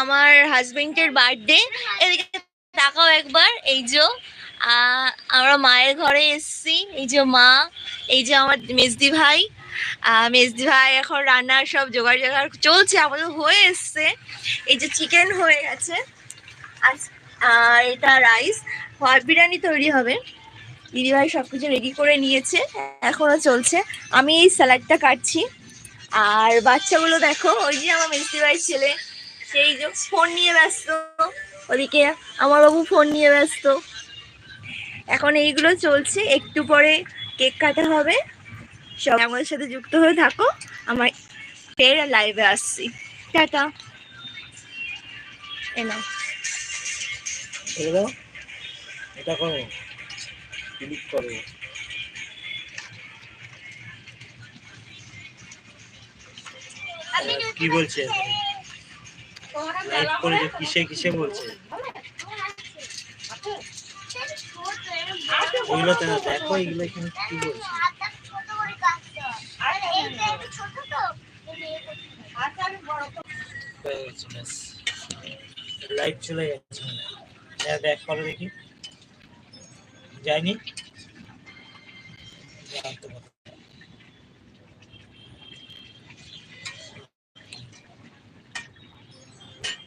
আমার হাজবেন্ডের বার্থডে। এদিকে তাকাও একবার, এই যে আমরা মায়ের ঘরে এসেছি। এই যে মা, এই যে আমার মেজদি ভাই। মেজদি ভাই এখন রান্নার সব জোগাড় চলছে, আমাদের হয়ে এসছে। এই যে চিকেন হয়ে গেছে, আর এটা রাইস, বিরিয়ানি তৈরি হবে। দিদিভাই সবকিছু রেডি করে নিয়েছে, এখনো চলছে। আমি এই স্যালাডটা কাটছি। আর বাচ্চাগুলো দেখো, ওই যে আমার মিষ্টি ভাইয়ের ছেলে, সেই যে ফোন নিয়ে ব্যস্ত। ওদিকে আমার বাবু ফোন নিয়ে ব্যস্ত। এখন এইগুলো চলছে, একটু পরে কেক কাটা হবে। সব আমাদের সাথে যুক্ত হয়ে থাকো, আমার ফের লাইভে আসছি। টাটা। এনা এটা করো, ক্লিক করো। কি বলছে লাইভ করে, কিসে কিসে বলছে? এগুলোতে না, দেখো এগুলো এখানে কি বলছে। লাইভ চলে যাচ্ছে, ব্যাক করো দেখি। যায়নি।